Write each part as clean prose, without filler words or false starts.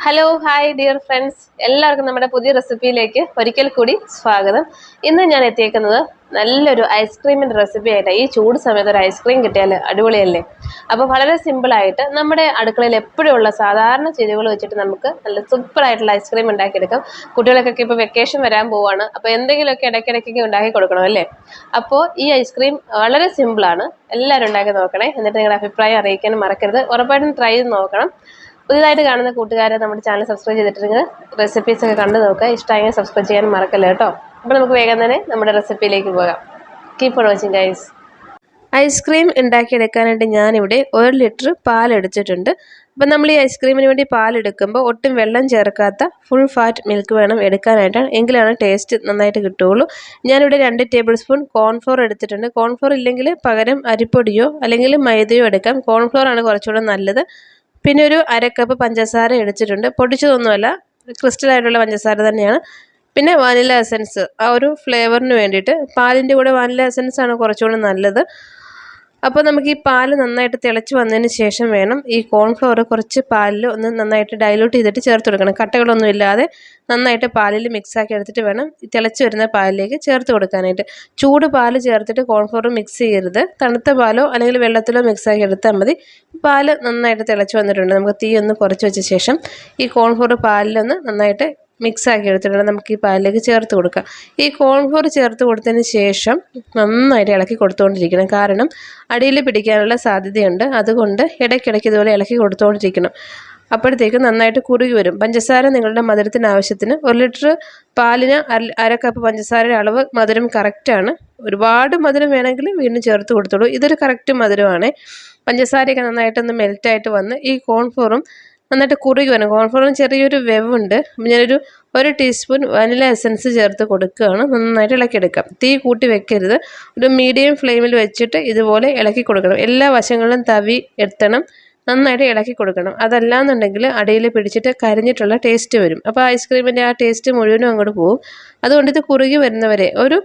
Hello hi dear friends, എല്ലാവർക്കും നമ്മുടെ പുതിയ റെസിപ്പിയിലേക്ക് ഒരിക്കൽ കൂടി സ്വാഗതം. ഇന്ന് ഞാൻ എത്തിയേക്കുന്നത് നല്ലൊരു ഐസ്ക്രീമിൻ്റെ റെസിപ്പി ആയിട്ടാണ്. ഈ ചൂട് സമയത്ത് ഒരു ഐസ്ക്രീം കിട്ടിയാൽ അടിപൊളിയല്ലേ. അപ്പോൾ വളരെ സിമ്പിളായിട്ട് നമ്മുടെ അടുക്കളയിൽ എപ്പോഴുള്ള സാധാരണ ചേരുവകൾ വെച്ചിട്ട് നമുക്ക് നല്ല സൂപ്പറായിട്ടുള്ള ഐസ്ക്രീം ഉണ്ടാക്കിയെടുക്കാം. കുട്ടികൾക്കൊക്കെ ഇപ്പോൾ വെക്കേഷൻ വരാൻ പോവാണ്, അപ്പോൾ എന്തെങ്കിലുമൊക്കെ ഇടയ്ക്കിടയ്ക്കൊക്കെ ഉണ്ടാക്കി കൊടുക്കണം അല്ലേ. അപ്പോൾ ഈ ഐസ്ക്രീം വളരെ സിമ്പിളാണ്, എല്ലാവരും ഉണ്ടാക്കി നോക്കണേ. എന്നിട്ട് നിങ്ങളുടെ അഭിപ്രായം അറിയിക്കാനും മറക്കരുത്. ഉറപ്പായിട്ടും ട്രൈ ചെയ്ത് നോക്കണം. പുതിയതായിട്ട് കാണുന്ന കൂട്ടുകാരെ നമ്മുടെ ചാനൽ സബ്സ്ക്രൈബ് ചെയ്തിട്ടുണ്ടെങ്കിൽ റെസിപ്പീസൊക്കെ കണ്ടു നോക്കുക. ഇഷ്ടമായെങ്കിൽ സബ്സ്ക്രൈബ് ചെയ്യാൻ മറക്കല്ല കേട്ടോ. അപ്പോൾ നമുക്ക് വേഗം തന്നെ നമ്മുടെ റെസിപ്പിയിലേക്ക് പോകാം. Keep on watching guys. Ice cream ഉണ്ടാക്കിയെടുക്കാനായിട്ട് ഞാനിവിടെ 1 ലിറ്റർ പാൽ എടുത്തിട്ടുണ്ട്. അപ്പം നമ്മൾ ഈ ഐസ്ക്രീമിന് വേണ്ടി പാലെടുക്കുമ്പോൾ ഒട്ടും വെള്ളം ചേർക്കാത്ത ഫുൾ ഫാറ്റ് മിൽക്ക് വേണം എടുക്കാനായിട്ടാണ്, എങ്കിലാണ് ടേസ്റ്റ് നന്നായിട്ട് കിട്ടുകയുള്ളൂ. ഞാനിവിടെ 2 ടേബിൾ സ്പൂൺ കോൺഫ്ലോർ എടുത്തിട്ടുണ്ട്. കോൺഫ്ലോർ ഇല്ലെങ്കിൽ പകരം അരിപ്പൊടിയോ അല്ലെങ്കിൽ മൈദയോ എടുക്കാം. കോൺഫ്ലോർ ആണ് കുറച്ചുകൂടെ നല്ലത്. പിന്നെ ഒരു 1/2 കപ്പ് പഞ്ചസാര എടുത്തിട്ടുണ്ട്. പൊടിച്ചതൊന്നുമല്ല, ക്രിസ്റ്റലായിട്ടുള്ള പഞ്ചസാര തന്നെയാണ്. പിന്നെ വാനില എസൻസ്, ആ ഒരു ഫ്ലേവറിന് വേണ്ടിയിട്ട് പാലിൻ്റെ കൂടെ വാനില എസൻസ് ആണ് കുറച്ചുകൂടി നല്ലത്. അപ്പോൾ നമുക്ക് ഈ പാല് നന്നായിട്ട് തിളച്ച് വന്നതിന് ശേഷം വേണം ഈ കോൺഫ്ലോർ കുറച്ച് പാലിൽ ഒന്ന് നന്നായിട്ട് ഡൈല്യൂട്ട് ചെയ്തിട്ട് ചേർത്ത് കൊടുക്കണം. കട്ടകളൊന്നും ഇല്ലാതെ നന്നായിട്ട് പാലിൽ മിക്സാക്കി എടുത്തിട്ട് വേണം തിളച്ച് വരുന്ന പാലിലേക്ക് ചേർത്ത് കൊടുക്കാനായിട്ട്. ചൂട് പാല് ചേർത്തിട്ട് കോൺഫ്ലോർ മിക്സ് ചെയ്യരുത്. തണുത്ത പാലോ അല്ലെങ്കിൽ വെള്ളത്തിലോ മിക്സാക്കി എടുത്താൽ മതി. പാല് നന്നായിട്ട് തിളച്ച് വന്നിട്ടുണ്ട്. നമുക്ക് തീ ഒന്ന് കുറച്ച് വെച്ച ശേഷം ഈ കോൺഫ്ലോർ പാലിലൊന്ന് നന്നായിട്ട് മിക്സാക്കി എടുത്തിട്ടുണ്ട്. നമുക്ക് ഈ പാലിലേക്ക് ചേർത്ത് കൊടുക്കാം. ഈ കോൺഫ്ലോർ ചേർത്ത് കൊടുത്തതിന് ശേഷം നന്നായിട്ട് ഇളക്കി കൊടുത്തുകൊണ്ടിരിക്കണം. കാരണം അടിയിൽ പിടിക്കാനുള്ള സാധ്യതയുണ്ട്. അതുകൊണ്ട് ഇടയ്ക്കിടയ്ക്ക് ഇതുപോലെ ഇളക്കി കൊടുത്തുകൊണ്ടിരിക്കണം. അപ്പോഴത്തേക്കും നന്നായിട്ട് കുറുകി വരും. പഞ്ചസാര നിങ്ങളുടെ മധുരത്തിന് ആവശ്യത്തിന്. 1 ലിറ്റർ പാലിന് 1/2 കപ്പ് പഞ്ചസാരയുടെ അളവ് മധുരം കറക്റ്റാണ്. ഒരുപാട് മധുരം വേണമെങ്കിൽ വീണ്ടും ചേർത്ത് കൊടുത്തോളൂ. ഇതൊരു കറക്റ്റ് മധുരമാണ്. പഞ്ചസാരയൊക്കെ നന്നായിട്ടൊന്ന് മെൽറ്റായിട്ട് വന്ന് ഈ കോൺഫ്ലോറും നന്നായിട്ട് കുറുകി വരണം. കോൺഫ്ലോറിന് ചെറിയൊരു വെവുണ്ട്. ഞാനൊരു 1 ടീസ്പൂൺ വാനില എസൻസ് ചേർത്ത് കൊടുക്കുകയാണ്. നന്നായിട്ട് ഇളക്കിയെടുക്കാം. തീ കൂട്ടി വെക്കരുത്. ഒരു മീഡിയം ഫ്ലെയിമിൽ വെച്ചിട്ട് ഇതുപോലെ ഇളക്കി കൊടുക്കണം. എല്ലാ വശങ്ങളിലും തവി എത്തണം. നന്നായിട്ട് ഇളക്കി കൊടുക്കണം. അതല്ലാന്നുണ്ടെങ്കിൽ അടിയിൽ പിടിച്ചിട്ട് കരിഞ്ഞിട്ടുള്ള ടേസ്റ്റ് വരും. അപ്പോൾ ഐസ്ക്രീമിൻ്റെ ആ ടേസ്റ്റ് മുഴുവനും അങ്ങോട്ട് പോകും. അതുകൊണ്ട് ഇത് കുറുകി വരുന്നവരെ ഒരു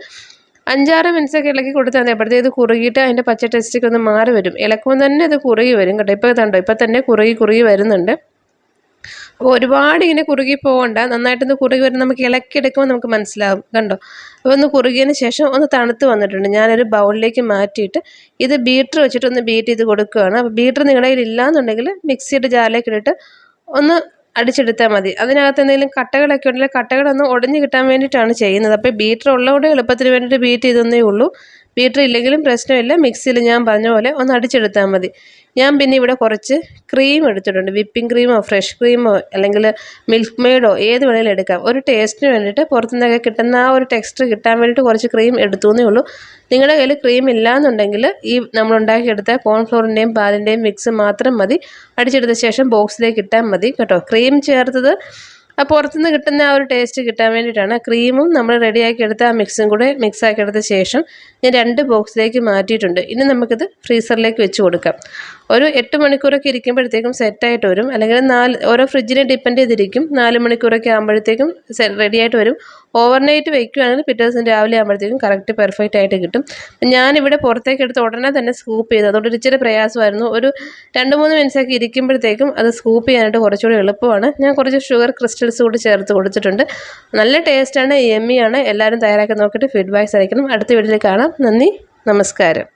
5-6 മിനിറ്റ്സൊക്കെ ഇളക്കി കൊടുത്താൽ മതി. അപ്പോഴത്തേക്ക് ഇത് കുറുകിയിട്ട് അതിൻ്റെ പച്ച ടേസ്റ്റൊക്കെ ഒന്ന് മാറി വരും. ഇളക്കുമ്പോൾ തന്നെ ഇത് കുറുകി വരും കേട്ടോ. ഇപ്പോൾ കണ്ടോ, ഇപ്പോൾ തന്നെ കുറുകി വരുന്നുണ്ട്. അപ്പോൾ ഒരുപാട് ഇങ്ങനെ കുറുകി പോകണ്ട. നന്നായിട്ടൊന്ന് കുറുകി വരും. നമുക്ക് ഇളക്കിയെടുക്കുമ്പോൾ നമുക്ക് മനസ്സിലാവും. കണ്ടോ, അപ്പോൾ ഒന്ന് കുറുകിയതിന് ശേഷം ഒന്ന് തണുത്ത് വന്നിട്ടുണ്ട്. ഞാനൊരു ബൗളിലേക്ക് മാറ്റിയിട്ട് ഇത് ബീറ്റർ വെച്ചിട്ട് ഒന്ന് ബീറ്റ് ചെയ്ത് കൊടുക്കുകയാണ്. അപ്പോൾ ബീറ്റർ നിങ്ങളുടെ കയ്യിൽ ഇല്ലാന്നുണ്ടെങ്കിൽ മിക്സിയുടെ ജാറിലേക്ക് ഇട്ടിട്ട് ഒന്ന് അടിച്ചെടുത്താൽ മതി. അതിനകത്ത് എന്തെങ്കിലും കട്ടകളൊക്കെ ഉണ്ടെങ്കിൽ കട്ടകളൊന്ന് ഉടഞ്ഞ് കിട്ടാൻ വേണ്ടിയിട്ടാണ് ചെയ്യുന്നത്. അപ്പോൾ ബീറ്റർ ഉള്ളതുകൊണ്ട് എളുപ്പത്തിന് വേണ്ടിയിട്ട് ബീറ്റ് ചെയ്തെന്നേ ഉള്ളൂ. ബീറ്റർ ഇല്ലെങ്കിലും പ്രശ്നമില്ല. മിക്സിയിൽ ഞാൻ പറഞ്ഞ പോലെ ഒന്ന് അടിച്ചെടുത്താൽ മതി. ഞാൻ പിന്നെ ഇവിടെ കുറച്ച് ക്രീം എടുത്തിട്ടുണ്ട്. വിപ്പിംഗ് ക്രീമോ ഫ്രഷ് ക്രീമോ അല്ലെങ്കിൽ മിൽക്ക് മെയ്ഡോ ഏത് വേണമെങ്കിലും എടുക്കാം. ഒരു ടേസ്റ്റിന് വേണ്ടിയിട്ട് പുറത്തുനിന്നൊക്കെ കിട്ടുന്ന ആ ഒരു ടെക്സ്ചർ കിട്ടാൻ വേണ്ടിയിട്ട് കുറച്ച് ക്രീം എടുത്തുവെന്നേ ഉള്ളൂ. നിങ്ങളുടെ കയ്യിൽ ക്രീം ഇല്ലയെന്നുണ്ടെങ്കിൽ ഈ നമ്മളുണ്ടാക്കിയെടുത്ത കോൺഫ്ലോറിൻ്റെയും പാലിൻ്റെയും മിക്സ് മാത്രം മതി. അടിച്ചെടുത്ത ശേഷം ബോക്സിലേക്ക് ഇട്ടാൽ മതി കേട്ടോ. ക്രീം ചേർത്തത് പുറത്തുനിന്ന് കിട്ടുന്ന ആ ഒരു ടേസ്റ്റ് കിട്ടാൻ വേണ്ടിയിട്ടാണ്. ക്രീമും നമ്മൾ റെഡിയാക്കി എടുത്ത ആ മിക്സും കൂടെ മിക്സാക്കി എടുത്ത ശേഷം ഞാൻ 2 ബോക്സിലേക്ക് മാറ്റിയിട്ടുണ്ട്. ഇനി നമുക്കിത് ഫ്രീസറിലേക്ക് വെച്ച് കൊടുക്കാം. ഒരു 8 മണിക്കൂറൊക്കെ ഇരിക്കുമ്പോഴത്തേക്കും സെറ്റായിട്ട് വരും. അല്ലെങ്കിൽ ഓരോ ഫ്രിഡ്ജിനെ ഡിപ്പെൻഡ് ചെയ്തിരിക്കും. 4 മണിക്കൂറൊക്കെ ആകുമ്പോഴത്തേക്കും റെഡിയായിട്ട് വരും. ഓവർനൈറ്റ് വയ്ക്കുകയാണെങ്കിൽ പിറ്റേ ദിവസം രാവിലെ ആകുമ്പോഴത്തേക്കും കറക്റ്റ് പെർഫെക്റ്റ് ആയിട്ട് കിട്ടും. ഞാനിവിടെ പുറത്തേക്ക് എടുത്ത് ഉടനെ തന്നെ സ്കൂപ്പ് ചെയ്തു. അതുകൊണ്ട് ഇച്ചിരി പ്രയാസമായിരുന്നു. ഒരു 2-3 മിനിറ്റ്സൊക്കെ ഇരിക്കുമ്പോഴത്തേക്കും അത് സ്കൂപ്പ് ചെയ്യാനായിട്ട് കുറച്ചുകൂടി എളുപ്പമാണ്. ഞാൻ കുറച്ച് ഷുഗർ ക്രിസ്റ്റൽസ് കൂടി ചേർത്ത് കൊടുത്തിട്ടുണ്ട്. നല്ല ടേസ്റ്റാണ്, യമ്മിയാണ്. എല്ലാവരും തയ്യാറാക്കി നോക്കിയിട്ട് ഫീഡ്ബാക്ക്സ് അറിയിക്കണം. അടുത്ത വീഡിയോയിൽ കാണാം. നന്ദി, നമസ്കാരം.